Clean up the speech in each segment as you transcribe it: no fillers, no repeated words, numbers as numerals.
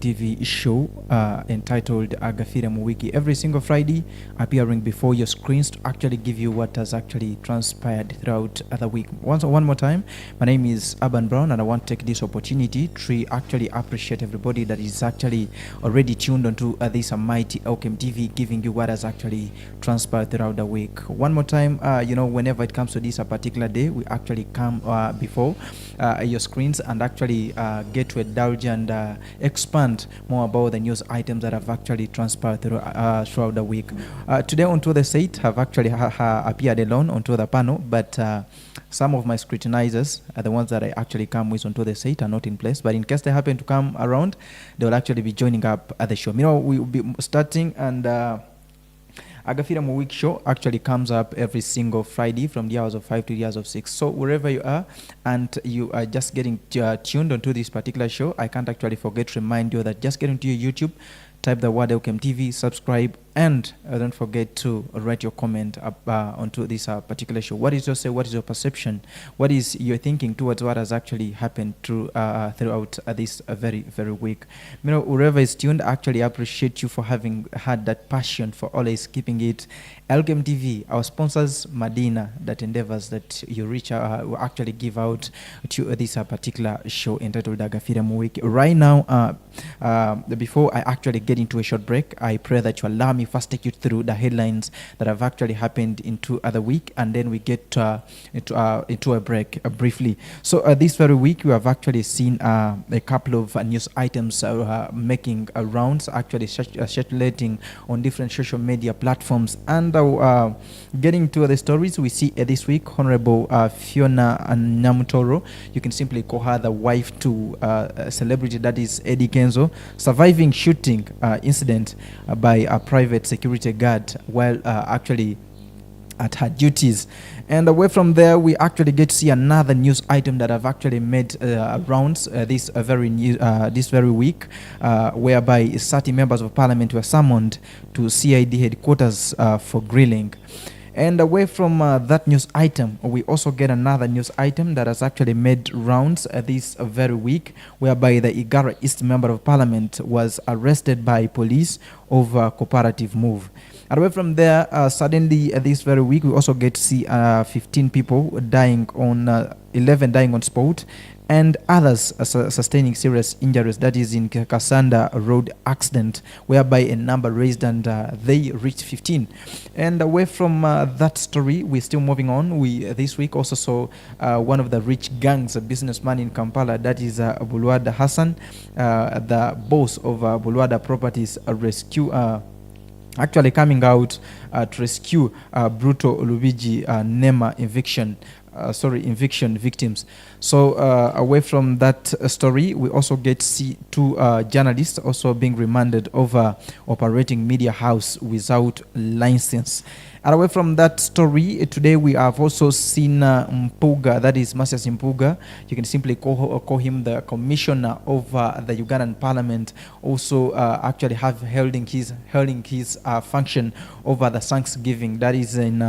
TV show entitled Agafiire Mu Wiki, every single Friday appearing before your screens to actually give you what has actually transpired throughout the week. One more time, my name is Urban Brown, and I want to take this opportunity to actually appreciate everybody that is actually already tuned onto this mighty Elkem TV, giving you what has actually transpired throughout the week. One more time, whenever it comes to this particular day, we actually come before your screens and actually get to indulge and expand more about the news items that have actually transpired throughout the week. Today onto the site have actually appeared alone onto the panel, but some of my scrutinizers are the ones that I actually come with onto the site are not in place, but in case they happen to come around, they will actually be joining up at the show. We will be starting, and Agafiire Mu Week show actually comes up every single Friday from the hours of 5 to the hours of 6. So wherever you are and you are just getting tuned onto this particular show, I can't actually forget to remind you that just get into your YouTube, type the word Elkem TV, subscribe, and don't forget to write your comment onto this particular show. What is your say? What is your perception? What is your thinking towards what has actually happened throughout this very, very week? Whoever is tuned, I actually appreciate you for having had that passion for always keeping it Elkem TV, our sponsors, Medina, that endeavors that you reach out, will actually give out to this particular show entitled Agafiire Mu Week. Right now, before I actually get into a short break, I pray that you allow me first take you through the headlines that have actually happened into other week, and then we get into a break briefly. So this very week, we have actually seen a couple of news items making rounds, actually circulating on different social media platforms. And getting to the stories, we see this week Honorable Fiona Namutoro, you can simply call her the wife to a celebrity that is Eddie Kenzo, surviving shooting incident by a private security guard while actually at her duties. And away from there, we actually get to see another news item that have actually made rounds this very week, whereby 30 members of parliament were summoned to CID headquarters for grilling. And away from that news item, we also get another news item that has actually made rounds this very week, whereby the Igara East Member of Parliament was arrested by police over cooperative move. And away from there, suddenly this very week, we also get to see 15 people dying on 11 dying on spot, and others sustaining serious injuries. That is in Kasanda road accident, whereby a number raised and they reached 15. And away from that story, we're still moving on. We this week also saw one of the rich gangs, a businessman in Kampala, that is Bulwada Hassan, the boss of Bulwada Properties, rescue actually coming out to rescue brutal Lubigi Nema eviction victims. So away from that story, we also get to see two journalists also being remanded over operating media house without license. And away from that story, today we have also seen Mpuga, that is Masias Mpuga. You can simply call him the commissioner of the Ugandan parliament, also actually holding his function over the Thanksgiving, that is in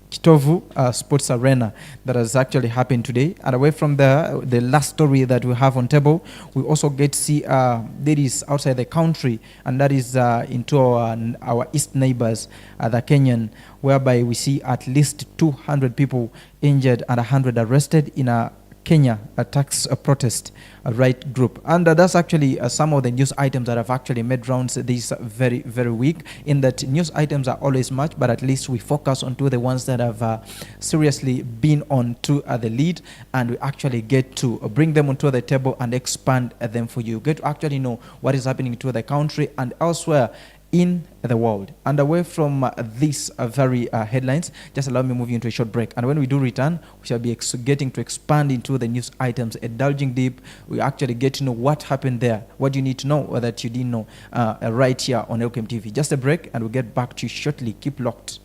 Kitovu Sports Arena, that has actually happened today. And away from the last story that we have on table, we also get to see that is outside the country, and that is into our east neighbors, the Kenyan, whereby we see at least 200 people injured and 100 arrested in a Kenya tax protest right group. And that's actually some of the news items that have actually made rounds this very, very week. In that, news items are always much, but at least we focus on the ones that have seriously been on to the lead, and we actually get to bring them onto the table and expand them for you. You get to actually know what is happening to the country and elsewhere in the world. And away from these very headlines, just allow me to move into a short break. And when we do return, we shall be getting to expand into the news items, indulging deep. We actually get to know what happened there, what you need to know or that you didn't know right here on Elkem TV. Just a break, and we'll get back to you shortly. Keep locked.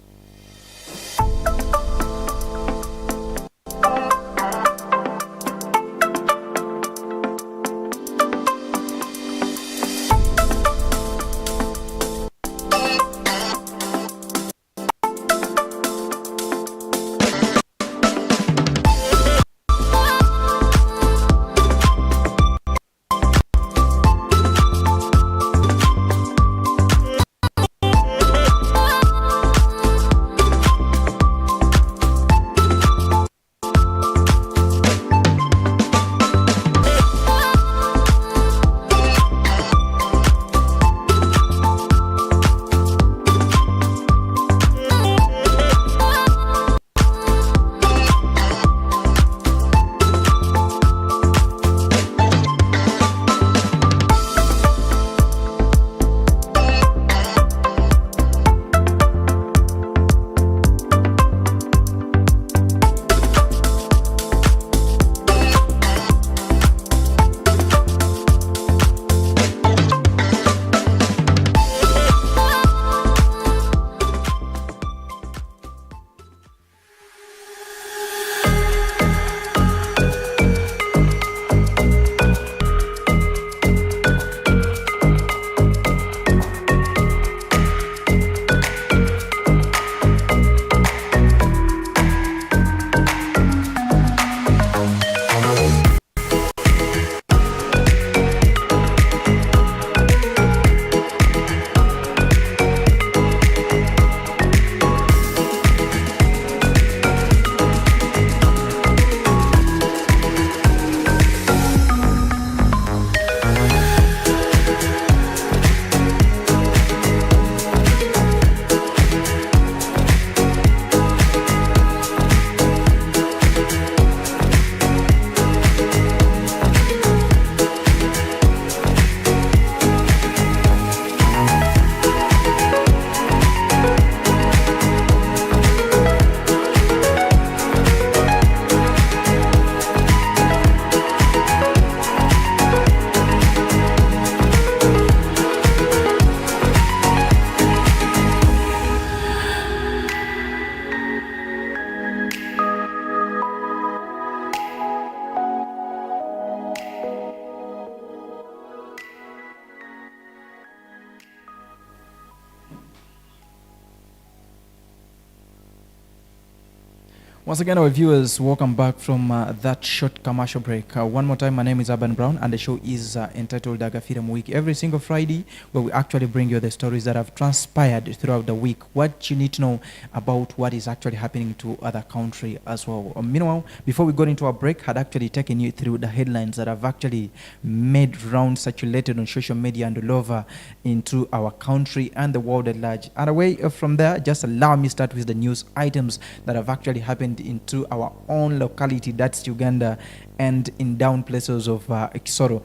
Once again, our viewers, welcome back from that short commercial break. One more time, my name is Urban Brown, and the show is entitled Agafiire Mu every single Friday, where we actually bring you the stories that have transpired throughout the week, what you need to know about what is actually happening to other country as well. Meanwhile, before we got into our break, had actually taken you through the headlines that have actually made rounds, circulated on social media and all over into our country and the world at large. And away from there, just allow me to start with the news items that have actually happened into our own locality, that's Uganda, and in down places of Kisoro.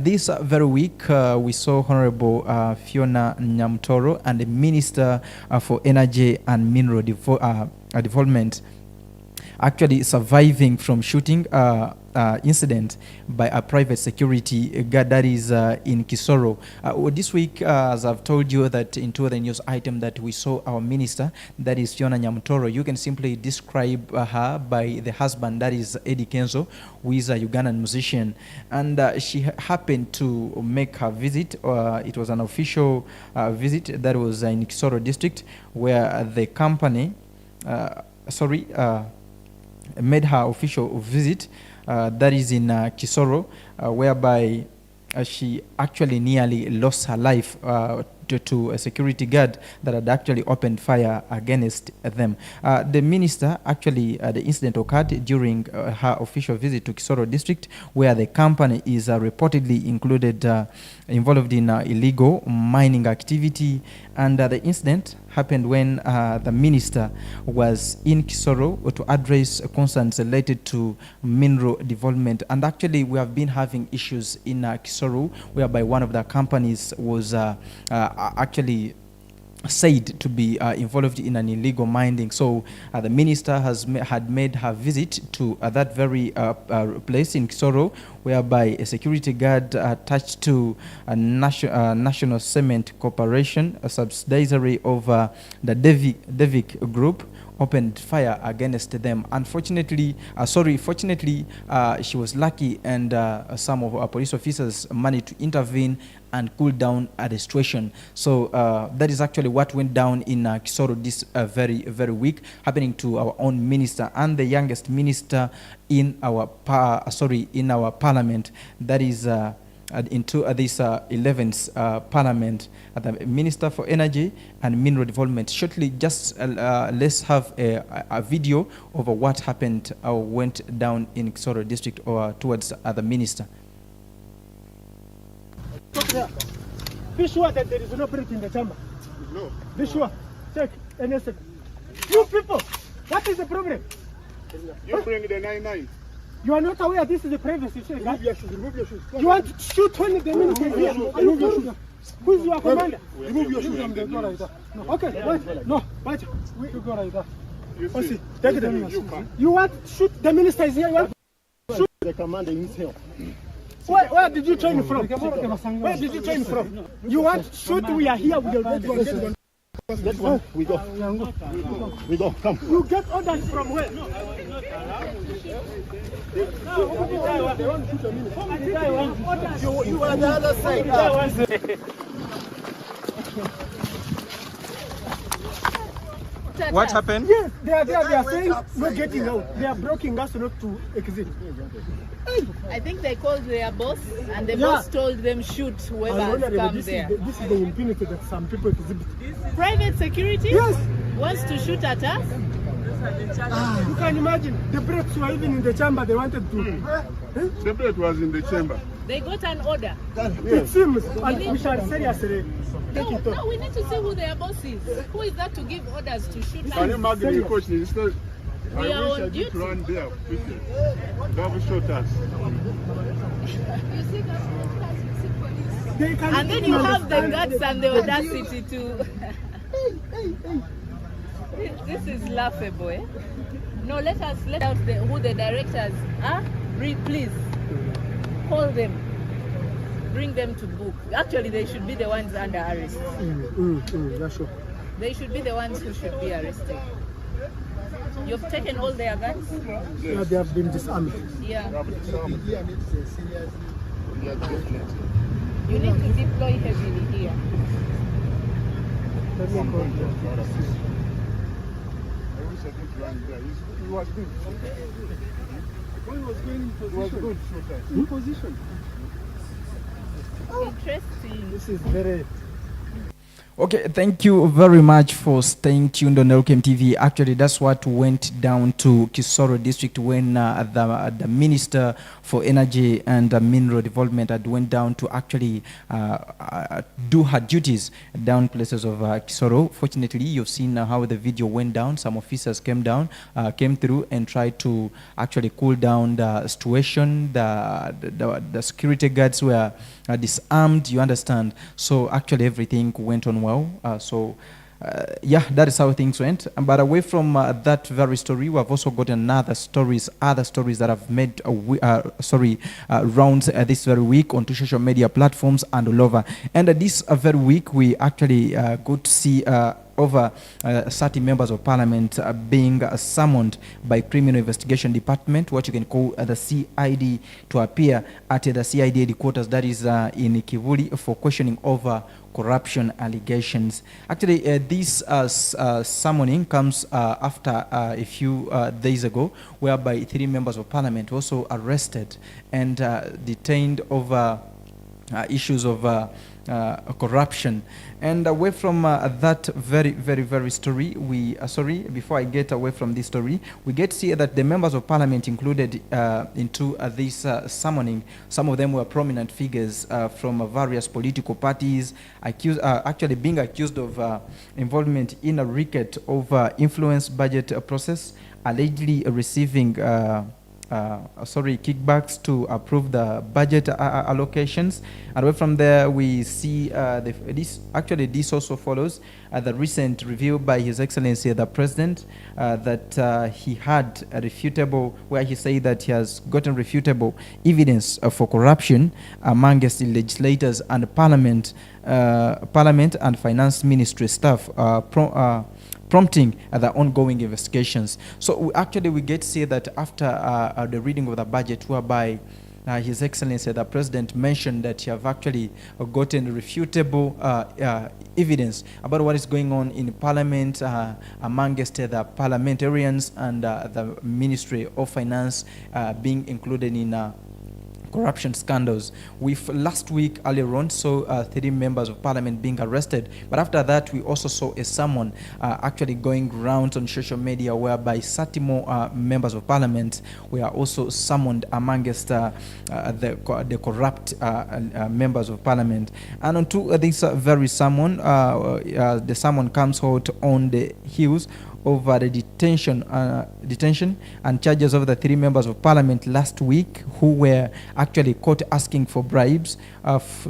This very week, we saw Honorable Fiona Nyamutoro and the Minister for Energy and Mineral Development actually surviving from shooting incident by a private security guard that is in Kisoro. This week, as I've told you that into the news item that we saw our minister, that is Fiona Nyamutoro, you can simply describe her by the husband, that is Eddie Kenzo, who is a Ugandan musician. And she happened to make her visit. It was an official visit that was in Kisoro district, where the company, made her official visit that is in Kisoro, whereby she actually nearly lost her life due to a security guard that had actually opened fire against them. The minister, actually, the incident occurred during her official visit to Kisoro district, where the company is reportedly involved in illegal mining activity. And the incident happened when the minister was in Kisoro to address concerns related to mineral development. And actually, we have been having issues in Kisoro, whereby one of the companies was actually said to be involved in an illegal mining. So the minister had made her visit to that very place in Kisoro, whereby a security guard attached to a National Cement Corporation, a subsidiary of the Devik Group, opened fire against them. Fortunately, she was lucky, and some of our police officers managed to intervene and cool down the situation. So that is actually what went down in Kisoro this very week, happening to our own minister and the youngest minister in our parliament. That is into this 11th parliament, the Minister for Energy and Mineral Development. Shortly, just let's have a video of what happened or went down in Kisoro district or towards the minister. Be sure that there is no break in the chamber. No. Be sure. Check. You people, what is the problem? You bring the 99. You are not aware this is a privacy. Remove your shoes. Remove your shoes. You want to shoot when the minister is here? Remove your shoes. Who is your commander? Remove your shoes. Go like that. No. Okay, wait. No, wait. You go like that. You see, take it. You want to shoot the minister is here? You want to shoot the commander himself. Where did you train from? Where did you train from? You want to shoot? We are here. We are ready. That one, we go. We go. Come. You get orders from where? You are the other side. What happened? Yes, they are saying no getting out. They are blocking us not to exit. I think they called their boss, and the boss told them shoot whoever has come there. This is the impunity that some people exhibit. Private security wants to shoot at us. You can imagine, the bricks were even in the chamber. They wanted to. The plate was in the chamber. They got an order. It seems, and we shall seriously take it No, we need to see who their boss is. Who is that to give orders to shoot Can you us? imagine the question? I We are wish on I did duty. run there quickly. They have shot us. And then you have the guts and the audacity to... This is laughable, eh? No, let out who the directors are. Please, call them. Bring them to book. Actually, they should be the ones under arrest. That's sure. They should be the ones who should be arrested. You've taken all their guns? Yeah, they have been disarmed. Yeah. You need to deploy heavily here. second round there. He was good. When he was going in He was position. good shooter. In position. Interesting. This is very... Okay, thank you very much for staying tuned on Elkem TV. Actually, that's what went down to Kisoro district when the Minister for Energy and Mineral Development had went down to actually do her duties down places of Kisoro. Fortunately, you've seen how the video went down. Some officers came through and tried to actually cool down the situation. The security guards were disarmed, you understand. So actually everything went on well. Yeah, that is how things went. But away from that very story, we have also gotten other stories that have made rounds this very week onto social media platforms and all over. And this very week, we actually got to see over 30 members of parliament being summoned by Criminal Investigation Department, what you can call the CID, to appear at the CID headquarters, that is in Kivuli, for questioning over corruption allegations. Actually, this summoning comes after a few days ago, whereby 3 members of parliament were also arrested and detained over issues of corruption. And away from that very story, before I get away from this story, we get to see that the members of parliament included into this summoning, some of them were prominent figures from various political parties, actually being accused of involvement in a racket over influence budget process, allegedly receiving kickbacks to approve the budget allocations. And away from there, we see this also follows the recent review by His Excellency the President that he had a refutable, where he said that he has gotten refutable evidence for corruption amongst the legislators and Parliament and Finance Ministry staff, prompting the ongoing investigations. So we get to see that after the reading of the budget, whereby His Excellency the President mentioned that you have actually gotten refutable evidence about what is going on in Parliament amongst the parliamentarians and the Ministry of Finance being included in corruption scandals. Last week earlier on saw 3 members of parliament being arrested, but after that we also saw a summon actually going round on social media, whereby 30 more members of parliament were also summoned amongst the corrupt members of parliament. And onto this very summon, the summon comes out on the heels over the detention and charges of the 3 members of parliament last week who were actually caught asking for bribes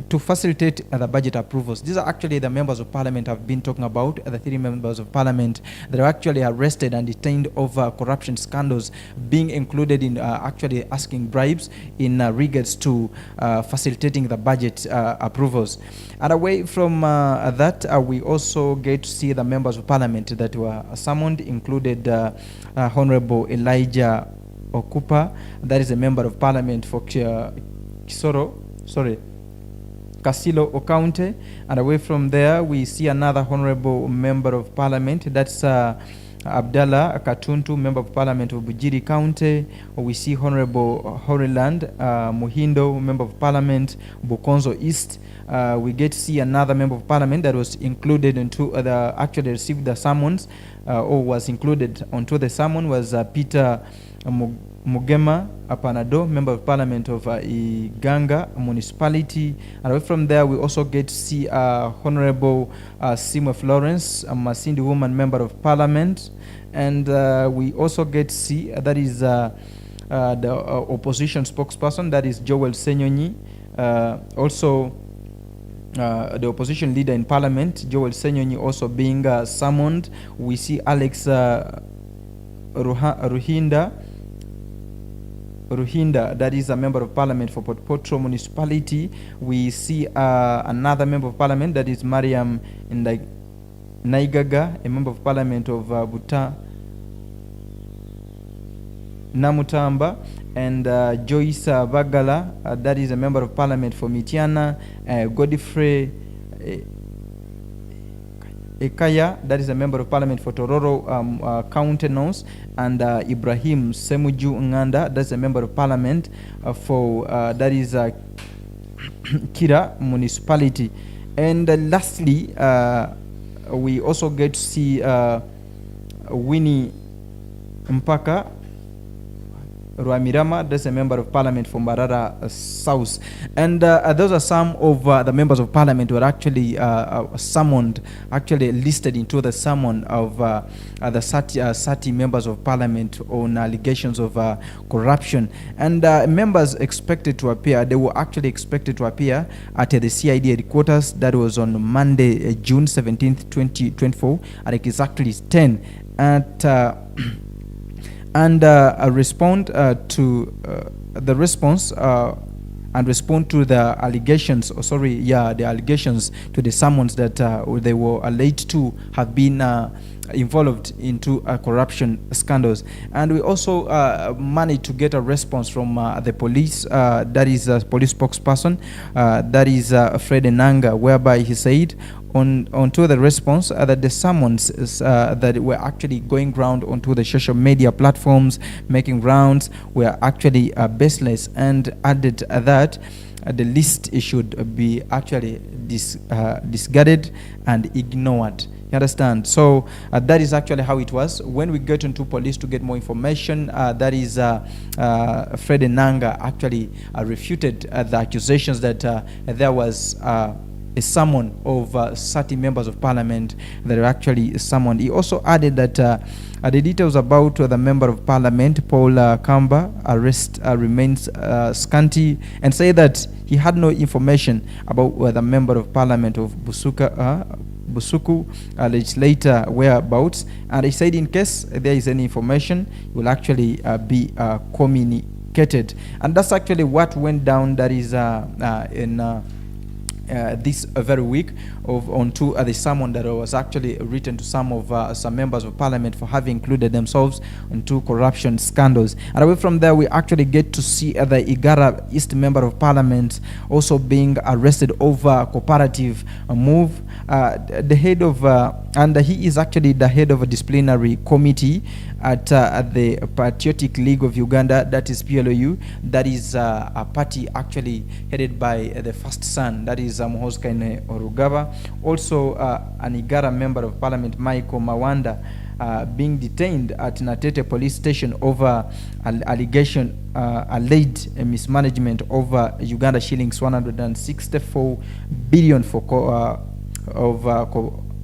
to facilitate the budget approvals. These are actually the members of parliament I've been talking about, the 3 members of parliament that are actually arrested and detained over corruption scandals, being included in actually asking bribes in regards to facilitating the budget approvals. And away from that, we also get to see the members of parliament that were summoned, included Honorable Elijah Okupa, that is a member of parliament for Kasilo Okaunte. And away from there, we see another honorable member of parliament, that's Abdallah Katuntu, member of parliament of Bujiri County. We see Honorable Horiland Muhindo, member of parliament, Bukonzo East. We get to see another member of parliament that was included into actually received the summons, or was included onto the summon, was Peter Mugema Apanado, member of parliament of Iganga municipality. And away from there, we also get to see Honorable Simwe Florence, a Masindi woman, member of parliament. And we also get to see that is the opposition spokesperson, that is Joel Senyonyi. Also the opposition leader in parliament, Joel Senyonyi, also being summoned. We see Alex Ruhinda, that is a member of parliament for Port Potro municipality. We see another member of parliament, that is Mariam Naigaga, a member of parliament of Buta Namutamba, and Joyce Bagala, that is a member of parliament for Mitiana. Godfrey Ekaya, that is a member of parliament for Tororo County North, and Ibrahim Semuju Nganda, that's a member of parliament for that is Kira municipality. And lastly, we also get to see Winnie Mpaka Rwamirama, that's a member of parliament from Mbarara South. And those are some of the members of parliament who are actually summoned, actually listed into the summon of the 30 members of parliament on allegations of corruption. And members expected to appear, they were actually expected to appear at the CID headquarters. That was on Monday, June 17th, 2024, at exactly 10 at and respond to the response and respond to the allegations, the allegations to the summons that they were alleged to have been involved into corruption scandals. And we also managed to get a response from the police, that is a police spokesperson, that is Fred Enanga, whereby he said onto the response that the summons that were actually going round onto the social media platforms, making rounds, were actually baseless, and added that the list should be actually discarded and ignored. You understand? So that is actually how it was. When we get into police to get more information, that is Fred Enanga actually refuted the accusations that there was a summon of 30 members of parliament that are actually summoned. He also added that the details about the member of parliament, Paul Kamba, arrest remains scanty, and say that he had no information about the member of parliament of Busuku legislator whereabouts. And he said in case there is any information, it will actually be communicated. And that's actually what went down, that is in this very week onto the summon that was actually written to some members of parliament for having included themselves into corruption scandals. And away from there, we actually get to see the Igara East member of parliament also being arrested over cooperative move. The head of and he is actually the head of a disciplinary committee at the Patriotic League of Uganda, that is PLOU. That is a party actually headed by the first son, that is Muhoozi Orugaba. Also an Igara member of parliament, Michael Mawanda, being detained at Natete police station over alleged mismanagement over Uganda shillings 164 billion for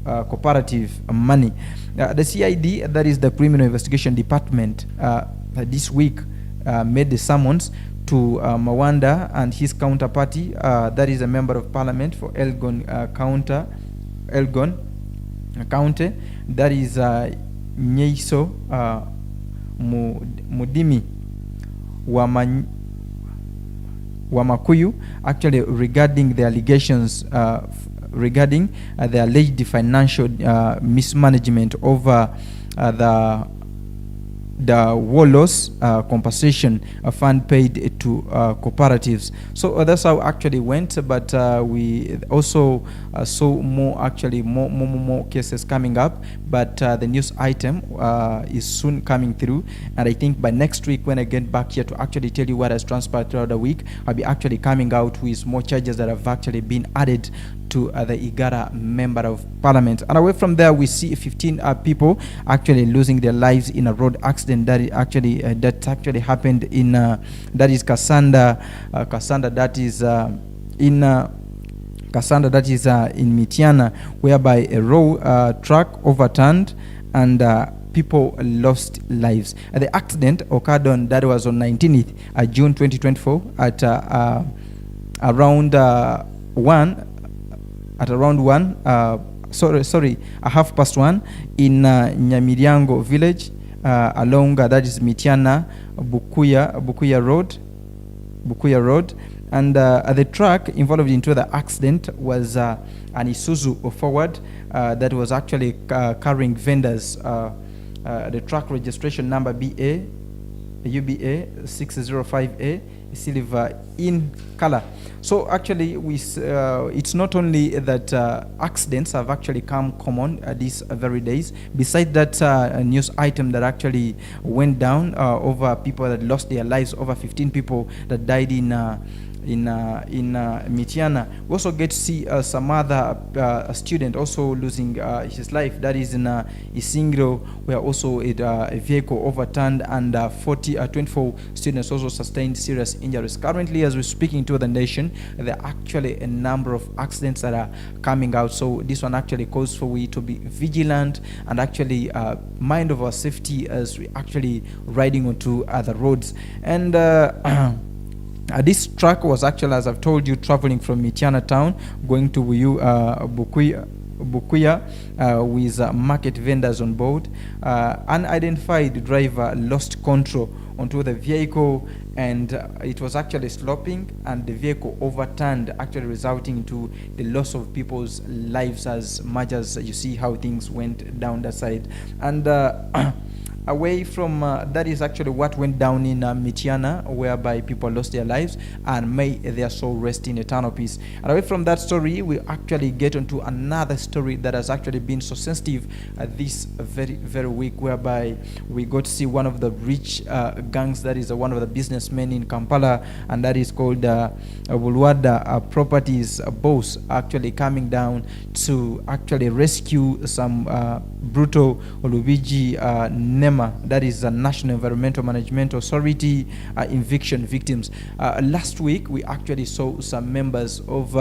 cooperative money. The CID, that is the Criminal Investigation Department, this week made the summons to Mawanda and his counterparty, that is a member of parliament for Elgon County, that is Nyeiso Mudimi Wamakuyu, actually regarding the allegations regarding the alleged financial mismanagement over the war loss compensation fund paid to cooperatives. So that's how actually went, but we also saw more cases coming up, but the news item is soon coming through, and I think by next week when I get back here to actually tell you what has transpired throughout the week, I'll be actually coming out with more charges that have actually been added to the Igara member of parliament. And away from there, we see 15 people actually losing their lives in a road accident that actually happened in that is Kasanda, that is in Kasanda, that is in Mityana, whereby a truck overturned and people lost lives. The accident occurred that was on 19th June 2024 at around 1 1:30 in Nyamirango village along that is Mityana Bukuya Road, and the truck involved into the accident was an Isuzu forward that was actually carrying vendors. The truck registration number UBA 605A silver in color. So actually, it's not only that accidents have actually come common these very days. Besides that news item that actually went down over people that lost their lives, over 15 people that died in Nyakana. We also get to see some other student also losing his life. That is in Isingiro, where also a vehicle overturned and 24 students also sustained serious injuries. Currently, as we're speaking to the nation, there are actually a number of accidents that are coming out. So this one actually calls for we to be vigilant and actually mind of our safety as we actually riding onto other roads. And this truck was actually, as I've told you, traveling from Nyakana town going to Bukuya with market vendors on board. Unidentified driver lost control onto the vehicle, and it was actually sloping, and the vehicle overturned, actually resulting into the loss of people's lives, as much as you see how things went down that side. And away from that is actually what went down in Nyakana, whereby people lost their lives, and may their soul rest in eternal peace. And away from that story, we actually get onto another story that has actually been so sensitive this very week, whereby we got to see one of the rich gangs, that is one of the businessmen in Kampala, and that is called Bulwada Properties boss, actually coming down to actually rescue some brutal Olubiji NEMA, that is the National Environmental Management Authority, eviction victims. Last week we actually saw some members of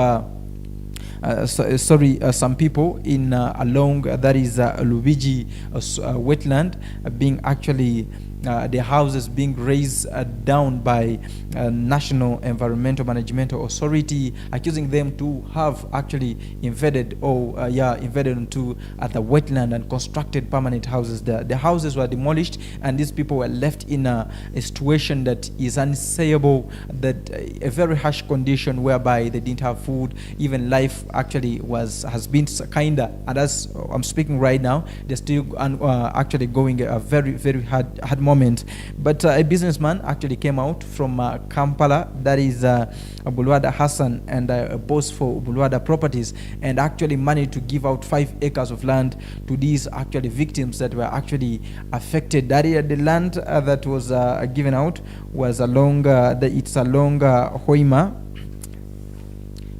some people in along that is Olubiji wetland being actually their houses being razed down by National Environmental Management Authority, accusing them to have actually invaded into the wetland and constructed permanent houses there. The houses were demolished, and these people were left in a situation that is unsayable, that a very harsh condition whereby they didn't have food. Even life actually has been kinda, and as I'm speaking right now, they're still actually going a very hard moment. But a businessman actually came out from Kampala, that is Bulwada Hassan, and a boss for Bulwada Properties, and actually managed to give out 5 acres of land to these actually victims that were actually affected. That the land that was given out was along Hoima,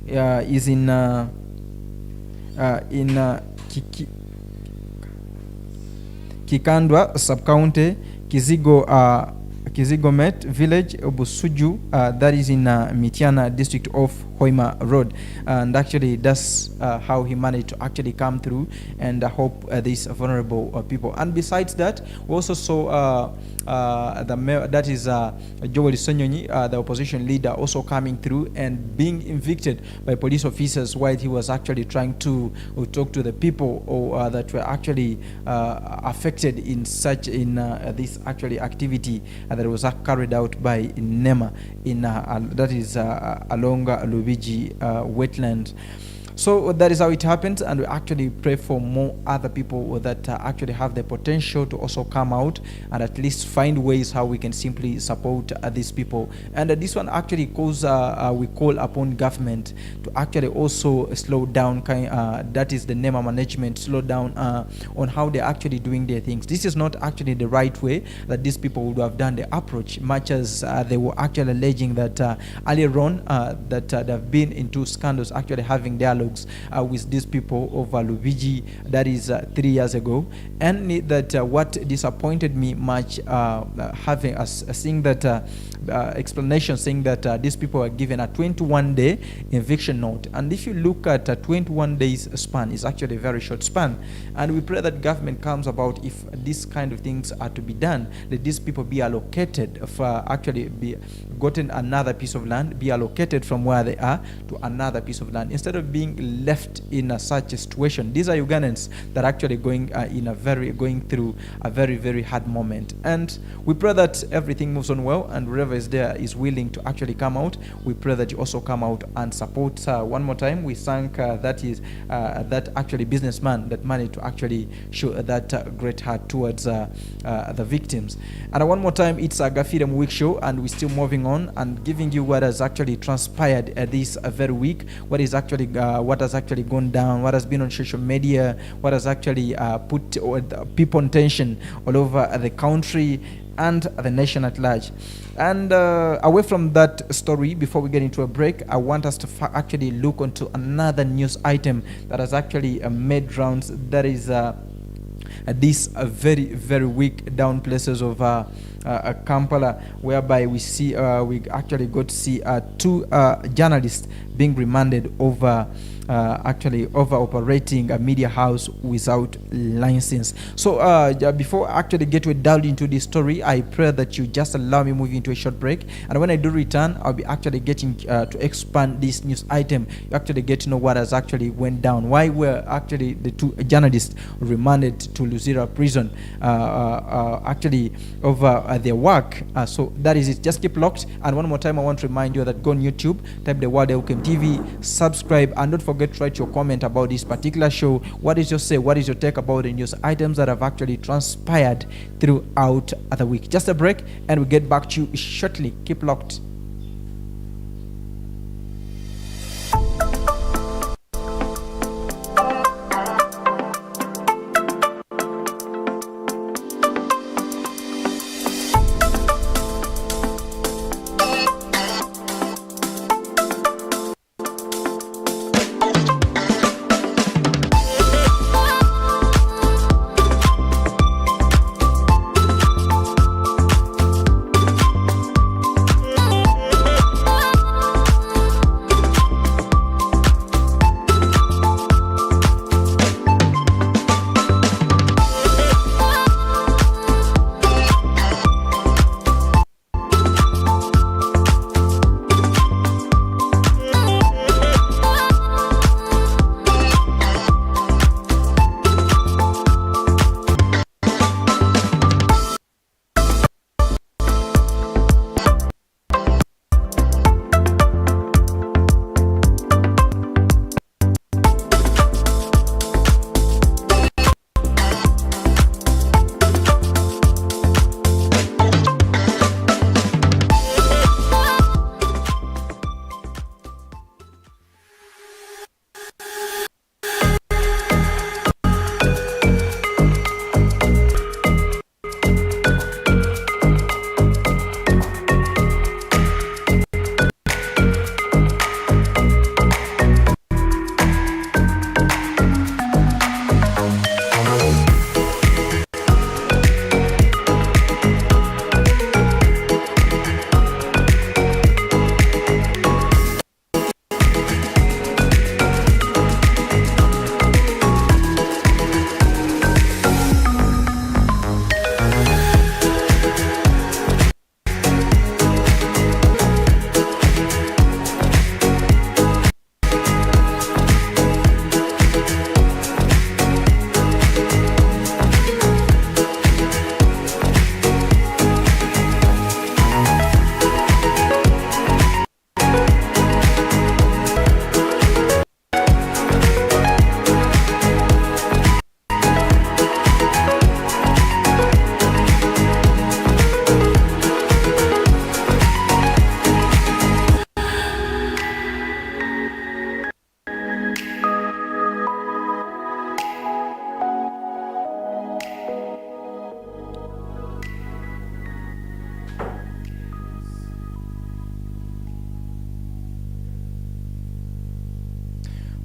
is in Kikandwa sub-county, Kizigomet village, Busuju, that is in Nyakana district of Hoima Road. And actually that's how he managed to actually come through and help these vulnerable people. And besides that, we also saw the mayor, that is Joel Sonyonyi, the opposition leader, also coming through and being evicted by police officers while he was actually trying to talk to the people that were actually affected in this actually activity that was carried out by NEMA in that is along Lubiji wetland. So that is how it happens, and we actually pray for more other people that actually have the potential to also come out and at least find ways how we can simply support these people. And this one actually calls, we call upon government to actually also slow down, that is the NEMA management, slow down on how they're actually doing their things. This is not actually the right way that these people would have done the approach, much as they were actually alleging that earlier on that they've been into scandals, actually having dialogue with these people over Lubiji, that is 3 years ago. And that what disappointed me much, having seeing that explanation saying that these people were given a 21-day eviction note. And if you look at a 21 days span, is actually a very short span. And we pray that government comes about, if these kind of things are to be done, that these people be allocated for actually be gotten another piece of land, be allocated from where they are to another piece of land, instead of being left in such a situation. These are Ugandans that are actually going through a very hard moment. And we pray that everything moves on well, and wherever is there is willing to actually come out, we pray that you also come out and support. One more time, we thank that actually businessman that managed to actually show that great heart towards the victims. And one more time, it's Agafiire Mu week show, and we're still moving on and giving you what has actually transpired this very week, what has actually gone down, what has been on social media, what has actually put people on tension all over the country and the nation at large. And away from that story, before we get into a break, I want us to actually look onto another news item that has actually made rounds. That is these very, very weak down places of Kampala, whereby we actually got to see two journalists being remanded over operating a media house without license. So before I actually get delved into this story, I pray that you just allow me move into a short break, and when I do return, I'll be actually getting to expand this news item. You actually get to know what has actually went down, why were actually the two journalists remanded to Luzira prison actually over their work. So that is it. Just keep locked. And one more time, I want to remind you that go on YouTube, type the word Elkem TV, subscribe, and don't forget to write your comment about this particular show. What is your say? What is your take about the news items that have actually transpired throughout the week? Just a break, and we'll get back to you shortly. Keep locked.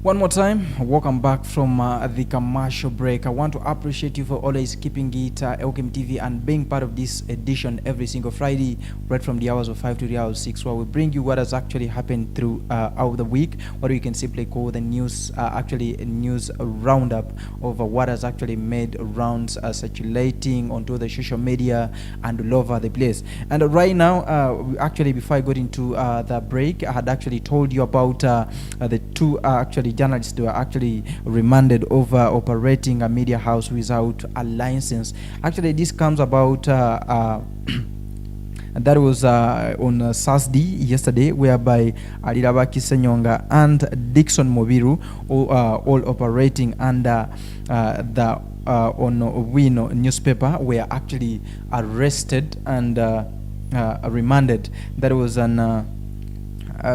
One more time, welcome back from the commercial break. I want to appreciate you for always keeping it Elkem TV and being part of this edition every single Friday, right from the hours of 5 to the hours 6, where we bring you what has actually happened throughout the week, what we can simply call the news, news roundup of what has actually made rounds circulating onto the social media and all over the place. And right now, before I got into the break, I had actually told you about the two journalists were actually remanded over operating a media house without a license. Actually, this comes about that was on Saturday yesterday, whereby Alirabaki Senyonga and Dixon Mobiru all operating under the on Wino newspaper were actually arrested and remanded. That was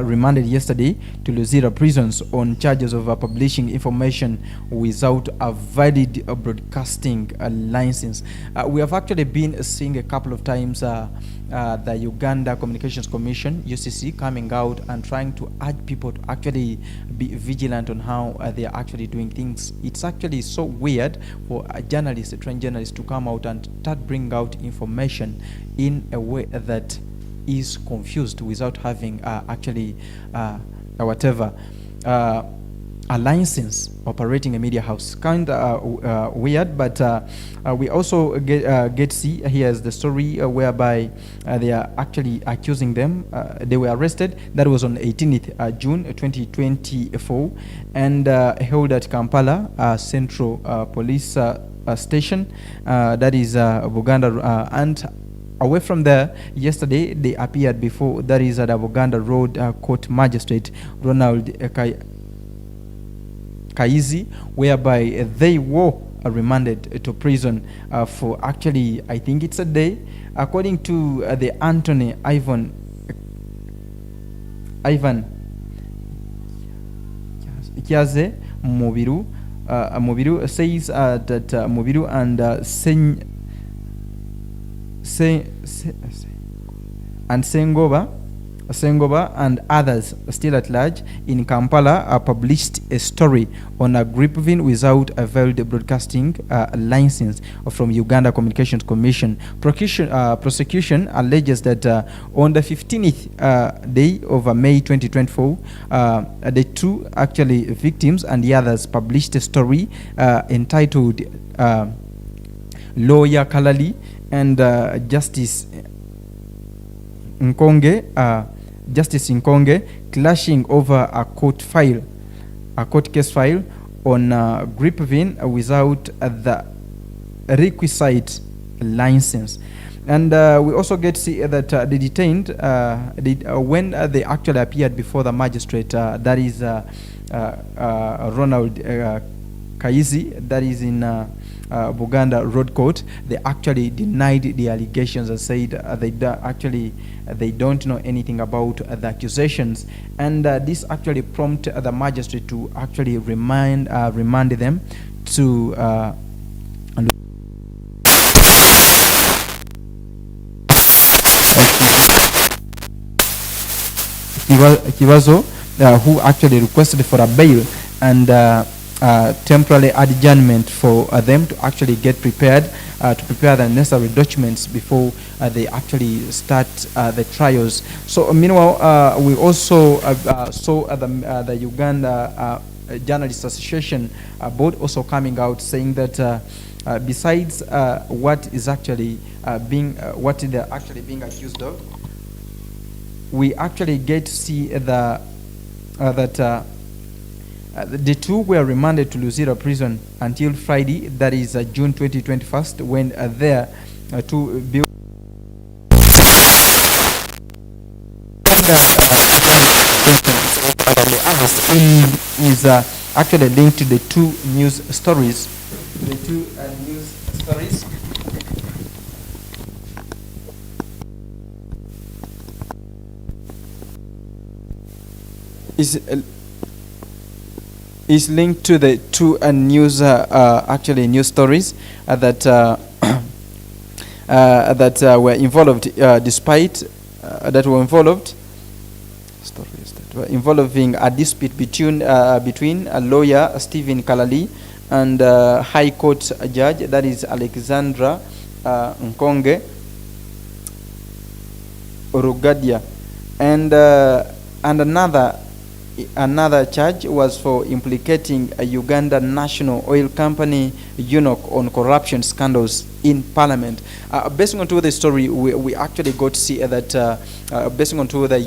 remanded yesterday to Luzira prisons on charges of publishing information without a valid broadcasting license. We have actually been seeing a couple of times the Uganda Communications Commission, UCC, coming out and trying to urge people to actually be vigilant on how they are actually doing things. It's actually so weird for a journalist, a trained journalist, to come out and start bringing out information in a way that is confused without having whatever a license operating a media house. Kind of weird, but we also get see here's the story whereby they are actually accusing them. They were arrested. That was on 18th June 2024 and held at Kampala Central Police Station, that is Buganda, and away from there, yesterday they appeared before, that is at Buganda Road Court Magistrate Ronald Kaizi, whereby they were remanded to prison for actually, I think it's a day, according to the Anthony Ivan Kiaze Mubiru. Mubiru says that Mubiru and Sengoba and others still at large in Kampala published a story on a grapevine without a valid broadcasting license from Uganda Communications Commission. Prosecution alleges that on the 15th day of May 2024, the two actually victims and the others published a story entitled Lawyer Kalali and Justice Nkonge clashing over a court case file on grapevine without the requisite license. And we also get to see that the detained, when they actually appeared before the magistrate, that is Ronald Kaizi, that is in Buganda Road Court, they actually denied the allegations and said they don't know anything about the accusations, and this actually prompted the magistrate to actually remand them to Kivazo, who actually requested for a bail and temporary adjournment for them to actually get prepared to prepare the necessary documents before they actually start the trials. So meanwhile, we also saw the Uganda Journalists Association board also coming out saying that besides what is actually what they're actually being accused of, we actually get to see that the two were remanded to Luzira prison until Friday, that is June 2021, when their two bills is actually linked to the two news stories. The two news stories. Is linked to the two news actually news stories that were involved involving a dispute between a lawyer Stephen Kalali and High Court judge, that is Alexandra Nkonge Rugadia, and another charge was for implicating a Uganda National Oil Company eunuch on corruption scandals in Parliament. Based on the story, we actually got to see that based on the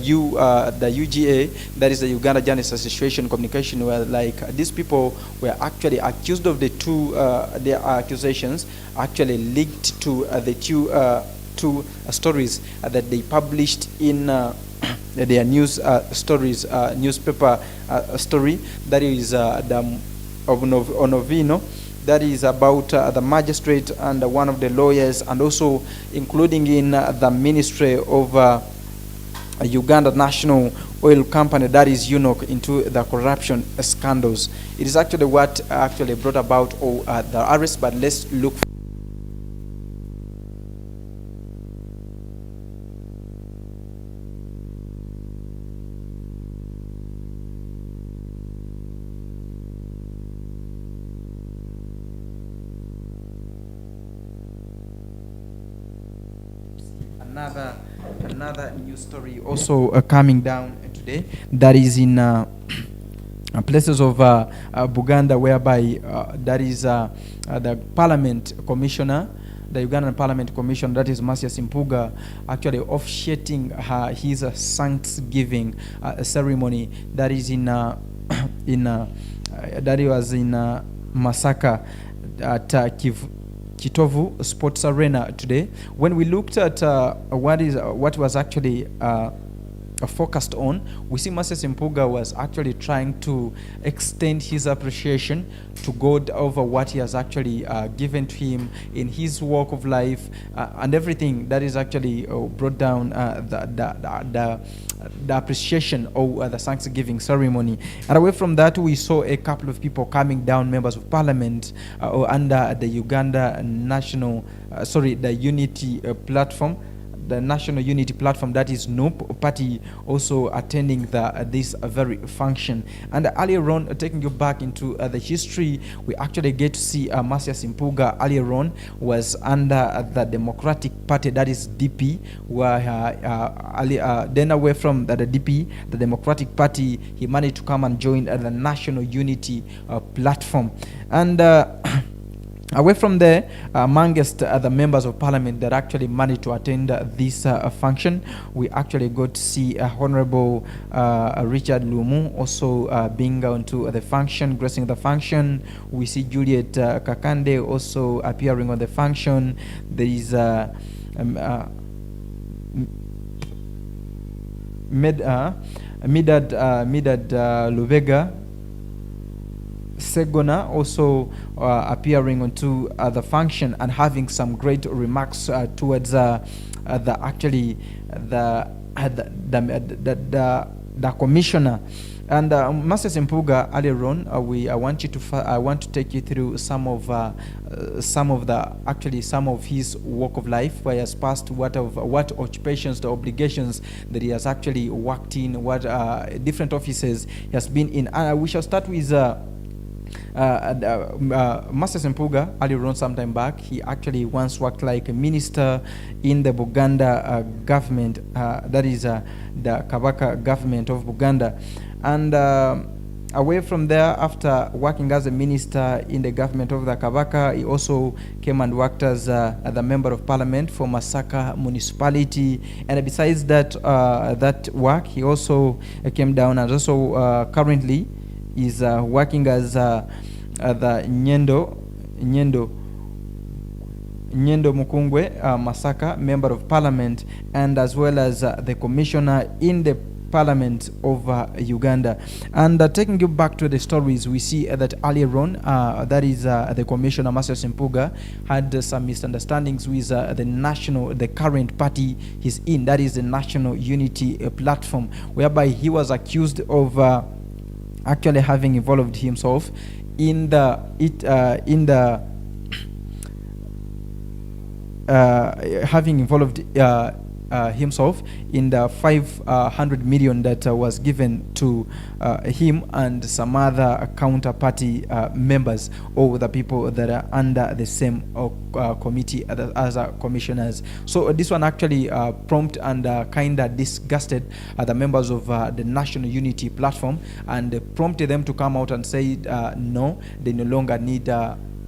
UGA, that is the Uganda Journalists Association communication, where like these people were actually accused of the two their accusations actually linked to the two stories that they published in their news stories, newspaper story, that is the Onovino that is about the magistrate and one of the lawyers, and also including in the Ministry of Uganda National Oil Company, that is UNOC, into the corruption scandals. It is actually what actually brought about the arrest, but let's look. Another news story also coming down today, that is in places of Buganda, whereby that is the Parliament Commissioner, the Ugandan Parliament Commissioner, that is Masya Simpuga, actually officiating his Thanksgiving ceremony. That is in that was in Masaka at Kitovu Sports Arena today. When we looked at what was actually focused on, we see Masya Simpuga was actually trying to extend his appreciation to God over what he has actually given to him in his walk of life, and everything that is actually brought down the appreciation of the Thanksgiving ceremony. And away from that, we saw a couple of people coming down, members of parliament under the Uganda National, the Unity Platform, the National Unity Platform, that is NUP party, also attending this very function. And earlier on, taking you back into the history, we actually get to see Masya Simpuga earlier on was under the Democratic Party, that is DP, where then away from the DP, the Democratic Party, he managed to come and join the National Unity Platform. And away from there, amongst the members of parliament that actually managed to attend this function, we actually got to see Honorable Richard Lumu also being on to the function, gracing the function. We see Juliet Kakande also appearing on the function. There is Midad Lubega Segona also appearing onto the function and having some great remarks towards the commissioner. And Master Simpuga, earlier on, I want to take you through some of his walk of life, where he has passed, what occupations, the obligations that he has actually worked in, what different offices he has been in. And we shall start with Master Simpuga. Earlier on, some time back, he actually once worked like a minister in the Buganda government, that is the Kabaka government of Buganda. And away from there, after working as a minister in the government of the Kabaka, he also came and worked as the member of parliament for Masaka municipality. And besides that work, he also came down and also currently is working as the Nyendo Mukungwe Masaka member of parliament, and as well as the commissioner in the parliament of Uganda. And taking you back to the stories, we see that earlier on, that is the commissioner Master Simpuga had some misunderstandings with the current party he's in, that is the National Unity Platform, whereby he was accused of actually having involved himself in himself in the 500 million that was given to him and some other counterparty members, or the people that are under the same committee as commissioners. So this one actually prompted and kind of disgusted the members of the National Unity Platform, and prompted them to come out and say no, they no longer need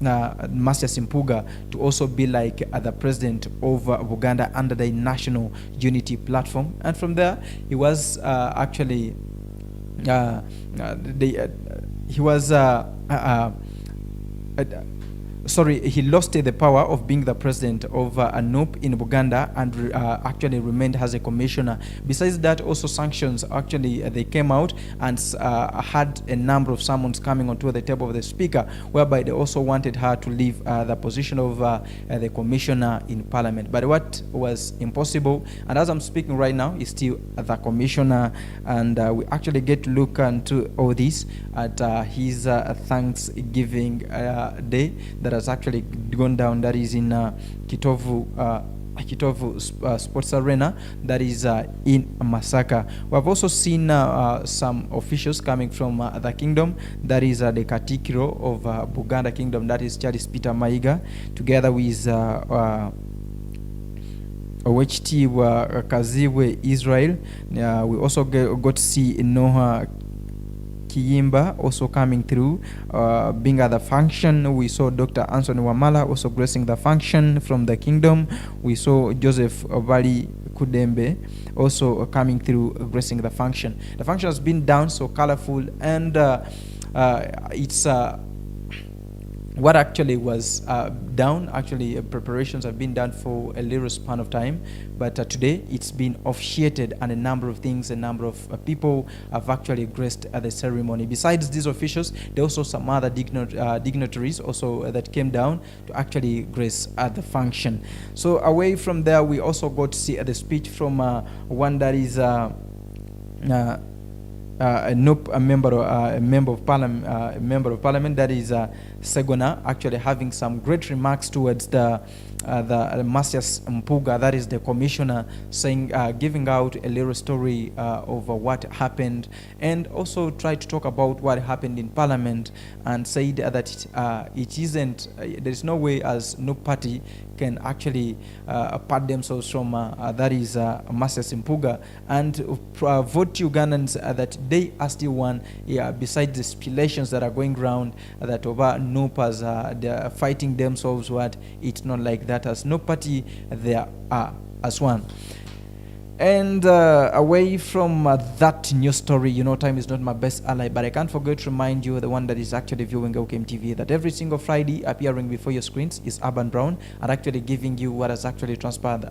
Master Simpuga to also be like the president of Uganda under the National Unity Platform. And from there, he was actually he lost the power of being the president of NUP in Uganda and actually remained as a commissioner. Besides that, also sanctions actually they came out and had a number of summons coming onto the table of the speaker, whereby they also wanted her to leave the position of the commissioner in parliament. But what was impossible, and as I'm speaking right now, is still the commissioner, and we actually get to look into all this at his Thanksgiving day that has actually gone down. That is in Kitovu Sports Arena, that is in Masaka. We have also seen some officials coming from the kingdom, that is the Katikiro of Buganda Kingdom, that is Charles Peter Maiga, together with OHT Kaziwe Israel. We also got to see Noah Kiyimba also coming through, being at the function. We saw Dr. Anthony Wamala also gracing the function from the kingdom. We saw Joseph Obali Kudembe also coming through, gracing the function. The function has been done so colorful, and it's what actually was down. Actually, preparations have been done for a little span of time, but today it's been officiated, and a number of things, a number of people have actually graced the ceremony. Besides these officials, there are also some other dignitaries also that came down to actually grace at the function. So away from there, we also got to see the speech from one that is a member of parliament, that is Segona, actually having some great remarks towards the Masias Mpuga, that is the commissioner, saying, giving out a little story of what happened, and also tried to talk about what happened in parliament, and said that it isn't, there is no way as no party can actually part themselves from that is Masias Mpuga, and vote Ugandans that they are still one, besides the speculations that are going around that over NUPAs they are fighting themselves. What, it's not like that. As no party, they are as one. And away from that news story, you know, time is not my best ally, but I can't forget to remind you, the one that is actually viewing Elkem TV, that every single Friday appearing before your screens is Urban Brown, and actually giving you what has actually transpired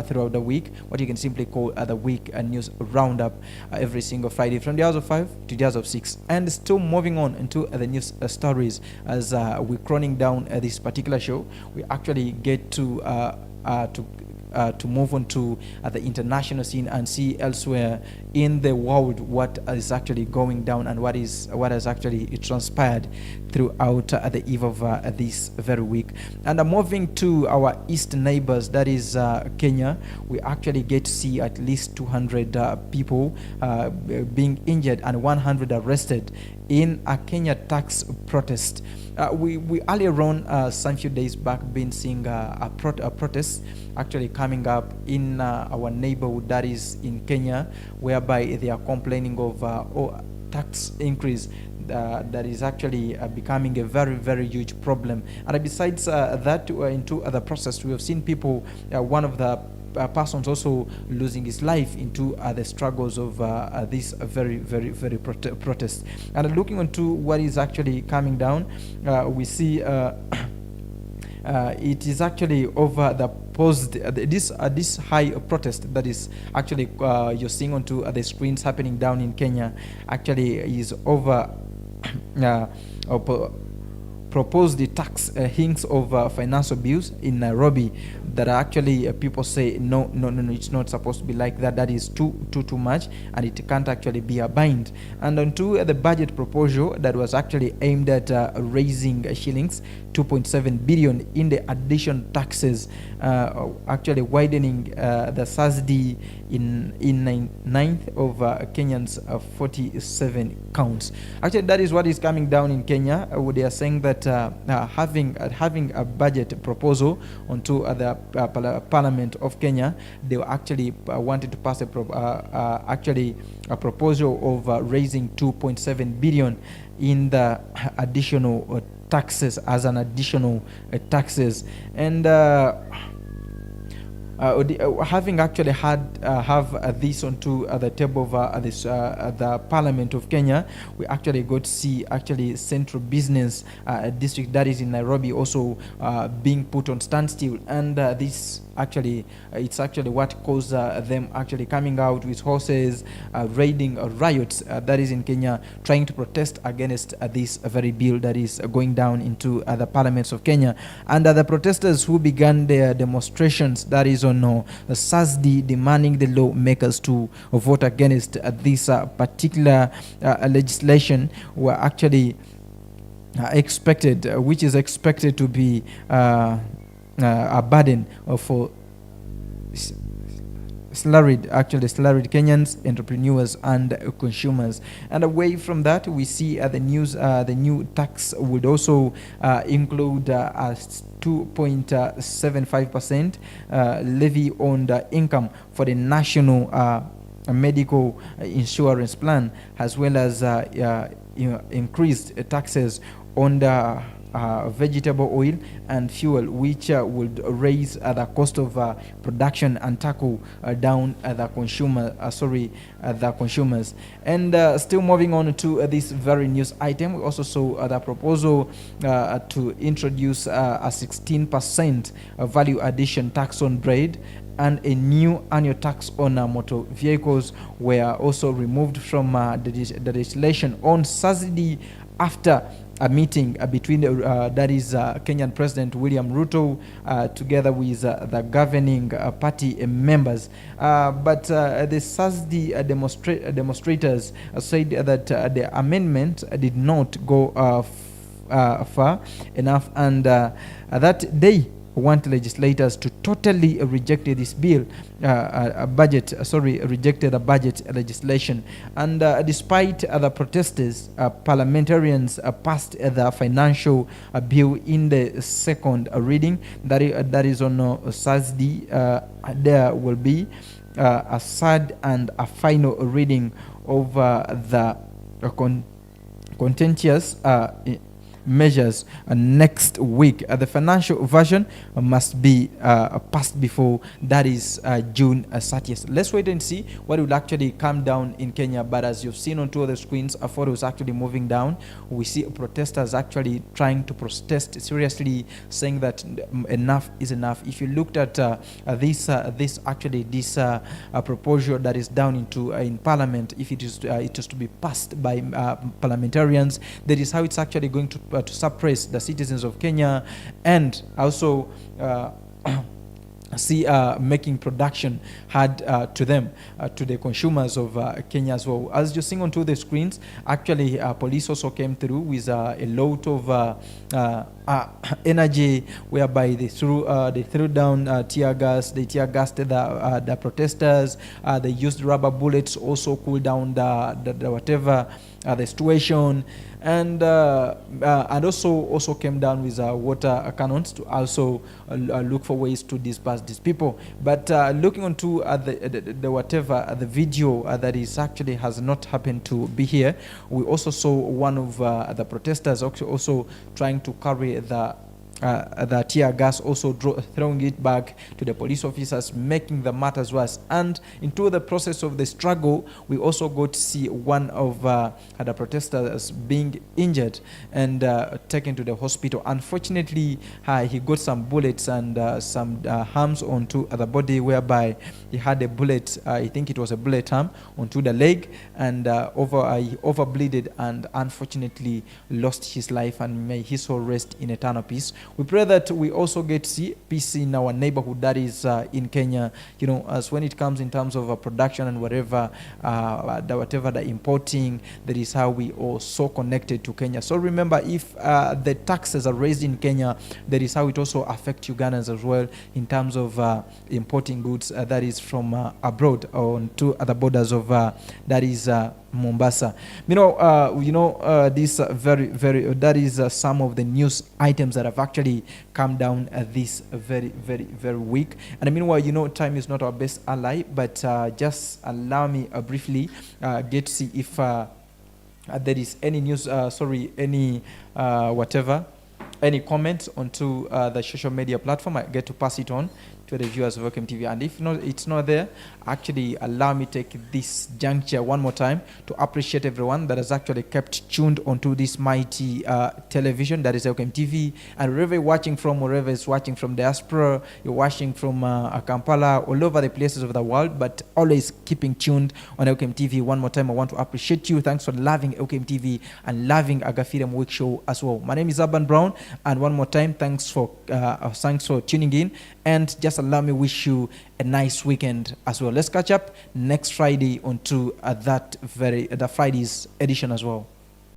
throughout the week, what you can simply call the week news roundup, every single Friday from the hours of 5 to the hours of 6. And still moving on into the news stories, as we're crowning down this particular show, we actually get to move on to the international scene and see elsewhere in the world what is actually going down and what has actually transpired throughout the eve of this very week. And moving to our east neighbors, that is Kenya, we actually get to see at least 200 people being injured and 100 arrested in a Kenya tax protest. We earlier on, some few days back, been seeing a protest actually coming up in our neighborhood, that is in Kenya, whereby they are complaining of tax increase that is actually becoming a very, very huge problem. And besides that, into the process, we have seen people, one of the persons also losing his life into the struggles of this very, very, very protest. And looking into what is actually coming down, we see it is actually over the this high protest that is actually you're seeing onto the screens happening down in Kenya, actually is over proposed the tax hints of financial bills in Nairobi that are actually people say no, it's not supposed to be like that. That is too much, and it can't actually be a bind. And onto the budget proposal that was actually aimed at raising shillings 2.7 billion in the addition taxes, actually widening the subsidy in 9th of Kenyans 47 counts. Actually, that is what is coming down in Kenya. They are saying that having a budget proposal onto the Parliament of Kenya, they actually wanted to pass actually a proposal of raising 2.7 billion in the additional taxes as an additional taxes. And having actually have this onto the table of the Parliament of Kenya, we actually got to see actually Central Business District, that is in Nairobi, also being put on standstill, and this actually it's actually what caused them actually coming out with horses, raiding riots, that is in Kenya, trying to protest against this very bill that is going down into the parliaments of Kenya. And the protesters who began their demonstrations, that is on Thursday, demanding the lawmakers to vote against this particular legislation, were actually expected, which is expected to be a burden for salaried Kenyans, entrepreneurs and consumers. And away from that, we see the new tax would also include a 2.75% levy on the income for the national medical insurance plan, as well as increased taxes on the vegetable oil and fuel, which would raise the cost of production and tackle down the consumers. And still moving on to this very news item, we also saw the proposal to introduce a 16% value addition tax on bread, and a new annual tax on motor vehicles were also removed from the legislation on Thursday, after a meeting between that is Kenyan President William Ruto together with the governing party members. But the Thursday demonstrators said that the amendment did not go far enough, and that they want legislators to totally reject this bill, rejected the budget legislation. And despite the protesters, parliamentarians passed the financial bill in the second reading. That is on Thursday. There will be a third and a final reading of the contentious measures next week. The financial version must be passed before, that is June 30th. Let's wait and see what will actually come down in Kenya. But as you've seen on two of the screens, a photo is actually moving down. We see protesters actually trying to protest seriously, saying that enough is enough. If you looked at this proposal that is down into in Parliament, if it is to be passed by parliamentarians, that is how it's actually going to suppress the citizens of Kenya, and also see making production hard to them, to the consumers of Kenya as well. As you're seeing on two of the screens, actually police also came through with a lot of energy, whereby they threw down tear gas. They tear gassed the protesters. They used rubber bullets, also cool down the situation, and also came down with water cannons to also look for ways to disperse these people. But looking onto the video that is actually has not happened to be here, we also saw one of the protesters also trying to carry the tear gas, also throwing it back to the police officers, making the matters worse. And into the process of the struggle, we also got to see one of the protesters being injured and taken to the hospital. Unfortunately, he got some bullets and some harms onto the body, whereby he had a bullet, I think it was a bullet harm onto the leg, and he overbleeded and unfortunately lost his life, and may his soul rest in eternal peace. We pray that we also get to see peace in our neighborhood, that is in Kenya, as when it comes in terms of production and whatever the importing, that is how we are so connected to Kenya. So remember, if the taxes are raised in Kenya, that is how it also affects Ugandans as well in terms of importing goods that is from abroad on to other borders of that is Mombasa. This that is some of the news items that have actually come down this very week. And meanwhile, time is not our best ally, but just allow me briefly get to see if there is any news, any comments onto the social media platform. I get to pass it on to the viewers of Elkem TV. And if not, it's not there, actually allow me to take this juncture one more time to appreciate everyone that has actually kept tuned onto this mighty television that is Elkem TV. And wherever you're watching from, wherever is watching from diaspora, you're watching from Kampala, all over the places of the world, but always keeping tuned on Elkem TV. One more time, I want to appreciate you. Thanks for loving Elkem TV and loving Agafiire Mu Week Show as well. My name is Urban Brown, and one more time, thanks for tuning in, and just allow me wish you a nice weekend as well. Let's catch up next Friday onto the Friday's edition as well.